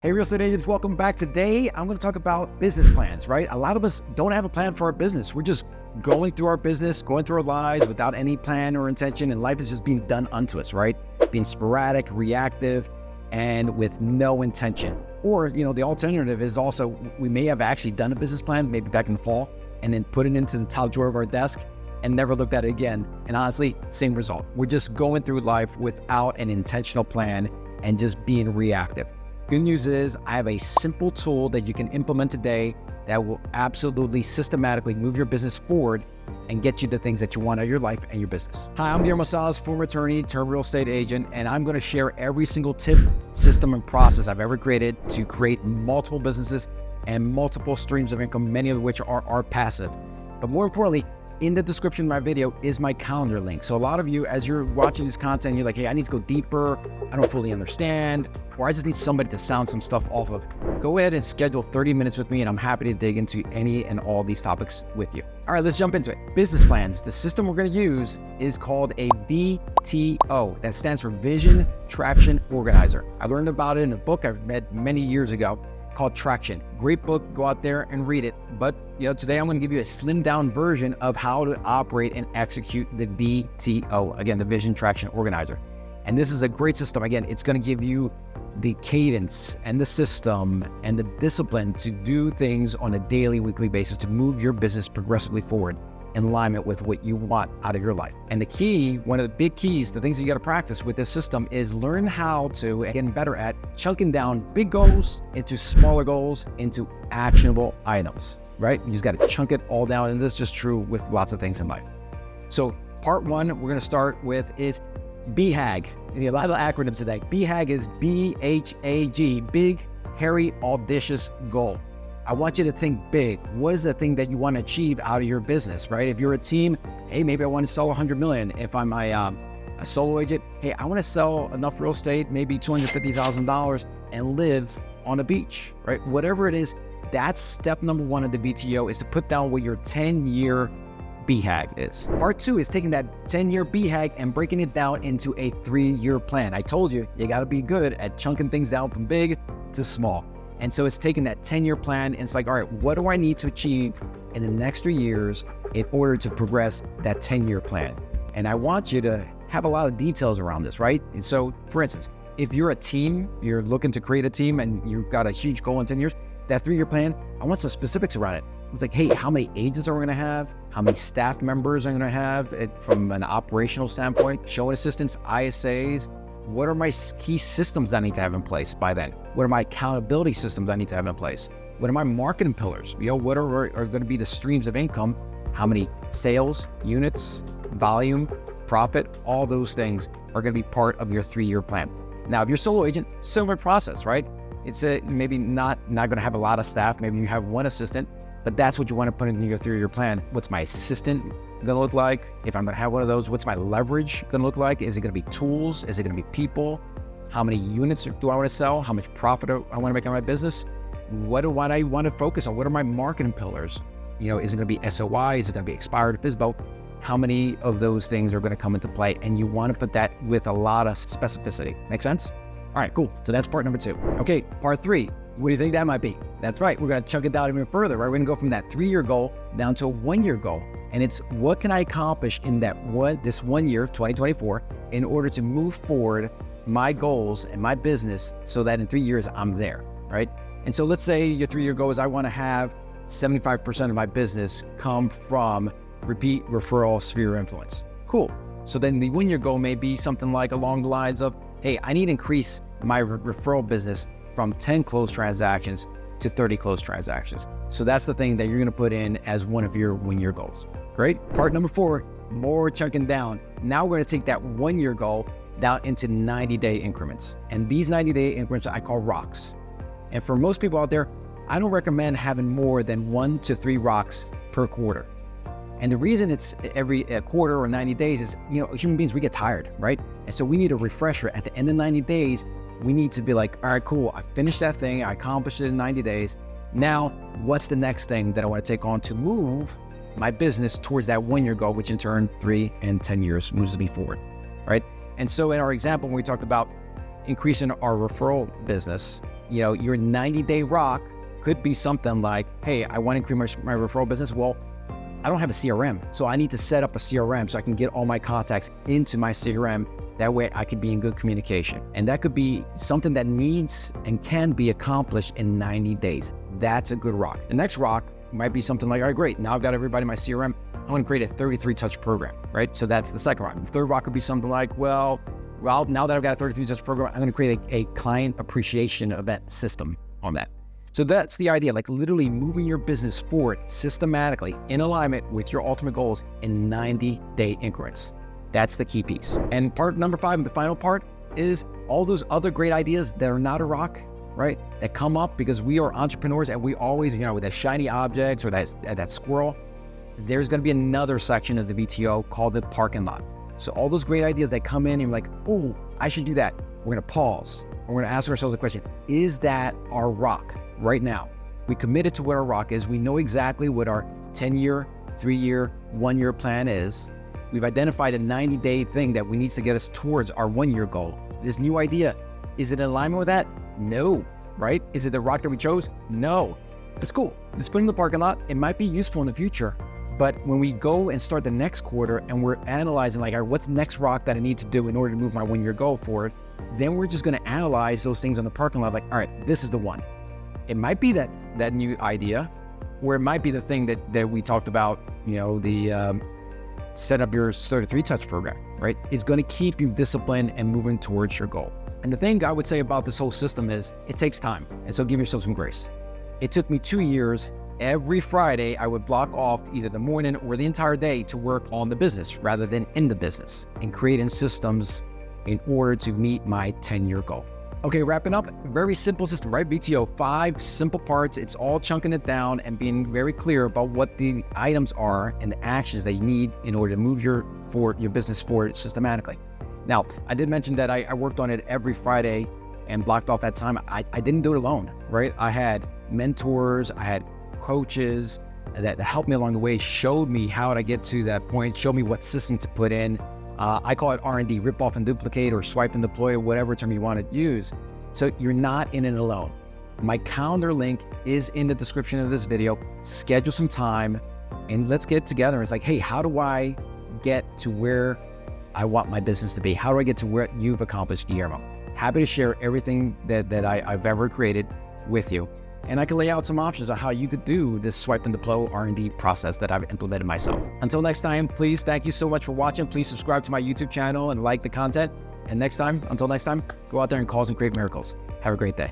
Hey, real estate agents, welcome back. Today, I'm going to talk about business plans, right? A lot of us don't have a plan for our business. We're just going through our business, going through our lives without any plan or intention, and life is just being done unto us, right? Being sporadic, reactive, and with no intention. Or, the alternative is also we may have actually done a business plan, maybe back in the fall, and then put it into the top drawer of our desk and never looked at it again. And honestly, same result. We're just going through life without an intentional plan and just being reactive. Good news is I have a simple tool that you can implement today that will absolutely systematically move your business forward and get you the things that you want out of your life and your business. Hi, I'm Guillermo Salas, former attorney turned real estate agent, and I'm going to share every single tip, system, and process I've ever created to create multiple businesses and multiple streams of income, many of which are passive. But more importantly, in the description of my video is my calendar link. So a lot of you, as you're watching this content, you're like, hey, I need to go deeper. I don't fully understand, or I just need somebody to sound some stuff off of. Go ahead and schedule 30 minutes with me, and I'm happy to dig into any and all these topics with you. All right, let's jump into it. Business plans. The system we're going to use is called a VTO. That stands for Vision Traction Organizer. I learned about it in a book I read many years ago called Traction. Great book. Go out there and read it. But today I'm going to give you a slimmed down version of how to operate and execute the VTO. Again, the Vision Traction Organizer. And this is a great system. Again, it's going to give you the cadence and the system and the discipline to do things on a daily, weekly basis to move your business progressively forward in alignment with what you want out of your life. And the key, one of the big keys, the things that you got to practice with this system is learn how to, getting better at chunking down big goals into smaller goals, into actionable items, right? You just got to chunk it all down. And this is just true with lots of things in life. So part one, we're going to start with is BHAG. A lot of acronyms today. BHAG is BHAG, big, hairy, audacious goal. I want you to think big. What is the thing that you want to achieve out of your business, right? If you're a team, hey, maybe I want to sell 100 million. If I'm a solo agent, hey, I want to sell enough real estate, maybe $250,000 and live on a beach, right? Whatever it is, that's step number one of the BTO, is to put down what your 10-year BHAG is. Part two is taking that 10-year BHAG and breaking it down into a 3-year plan. I told you, you got to be good at chunking things down from big to small. And so it's taking that 10-year plan and it's like, all right, what do I need to achieve in the next 3 years in order to progress that 10-year plan? And I want you to have a lot of details around this, right? And so, for instance, if you're a team, you're looking to create a team and you've got a huge goal in 10 years, that 3-year plan, I want some specifics around it. It's like, hey, how many agents are we going to have? How many staff members are going to have from an operational standpoint? Showing assistants, ISAs. What are my key systems that I need to have in place by then? What are my accountability systems I need to have in place? What are my marketing pillars? What are going to be the streams of income? How many sales, units, volume, profit? All those things are going to be part of your 3-year plan. Now, if you're a solo agent, similar process, right? It's maybe not going to have a lot of staff. Maybe you have one assistant, but that's what you want to put into your 3-year plan. What's my assistant going to look like? If I'm going to have one of those, what's my leverage going to look like? Is it going to be tools? Is it going to be people? How many units do I want to sell? How much profit I want to make on my business? What do I want to focus on? What are my marketing pillars? Is it going to be SOI? Is it going to be expired FSBO? How many of those things are going to come into play? And you want to put that with a lot of specificity. Make sense? All right, cool. So that's part number 2. Okay, part 3. What do you think that might be? That's right. We're going to chunk it down even further, right? We're going to go from that 3-year goal down to a 1-year goal. And it's what can I accomplish in this 1 year, 2024, in order to move forward my goals and my business so that in 3 years I'm there, right? And so let's say your 3-year goal is I want to have 75% of my business come from repeat referral sphere of influence. Cool. So then the 1-year goal may be something like along the lines of, hey, I need to increase my referral business from 10 closed transactions to 30 closed transactions. So that's the thing that you're going to put in as one of your 1-year goals. Great. Part number 4, more chunking down. Now we're going to take that 1-year goal down into 90-day increments. And these 90-day increments I call rocks. And for most people out there, I don't recommend having more than 1 to 3 rocks per quarter. And the reason it's every quarter or 90 days is, human beings, we get tired, right? And so we need a refresher. At the end of 90 days, we need to be like, all right, cool. I finished that thing. I accomplished it in 90 days. Now, what's the next thing that I want to take on to move my business towards that 1-year goal, which in turn 3 and 10 years moves me forward, right? And so in our example, when we talked about increasing our referral business, your 90-day rock could be something like, hey, I want to increase my referral business. Well, I don't have a CRM, so I need to set up a CRM so I can get all my contacts into my CRM. That way I could be in good communication. And that could be something that needs and can be accomplished in 90 days. That's a good rock. The next rock might be something like, all right, great. Now I've got everybody in my CRM. I'm going to create a 33 touch program, right? So that's the second rock. The third rock could be something like, well, now that I've got a 33 touch program, I'm going to create a client appreciation event system on that. So that's the idea, like literally moving your business forward systematically in alignment with your ultimate goals in 90-day increments. That's the key piece. And part number 5, the final part, is all those other great ideas that are not a rock, right? That come up because we are entrepreneurs and we always, with that shiny objects or that squirrel, there's going to be another section of the BTO called the parking lot. So all those great ideas that come in and you're like, oh, I should do that. We're going to pause. We're going to ask ourselves a question. Is that our rock right now? We committed to what our rock is. We know exactly what our 10-year, 3-year, 1-year plan is. We've identified a 90-day thing that we need to get us towards our 1-year goal. This new idea, is it in alignment with that? No, right? Is it the rock that we chose? No. It's cool. Let's put it in the parking lot. It might be useful in the future. But when we go and start the next quarter and we're analyzing like, all right, what's the next rock that I need to do in order to move my 1-year goal forward, then we're just going to analyze those things on the parking lot. Like, all right, this is the one. It might be that new idea, or it might be the thing that we talked about, the set up your 33 touch program, right? It's going to keep you disciplined and moving towards your goal. And the thing I would say about this whole system is it takes time. And so give yourself some grace. It took me 2 years. Every Friday, I would block off either the morning or the entire day to work on the business rather than in the business and creating systems in order to meet my 10-year goal. Okay, wrapping up, very simple system, right? BTO, 5 simple parts. It's all chunking it down and being very clear about what the items are and the actions that you need in order to move your business forward systematically. Now, I did mention that I worked on it every Friday and blocked off that time. I didn't do it alone, right? I had mentors, I had coaches that helped me along the way, showed me how to get to that point, showed me what system to put in. I call it R&D, rip off and duplicate, or swipe and deploy, or whatever term you want to use. So you're not in it alone. My calendar link is in the description of this video. Schedule some time and let's get together. It's like, hey, how do I get to where I want my business to be? How do I get to where you've accomplished, Guillermo? Happy to share everything that I've ever created with you. And I can lay out some options on how you could do this swipe and deploy R&D process that I've implemented myself. Until next time, please, thank you so much for watching. Please subscribe to my YouTube channel and like the content. And until next time, go out there and cause and create miracles. Have a great day.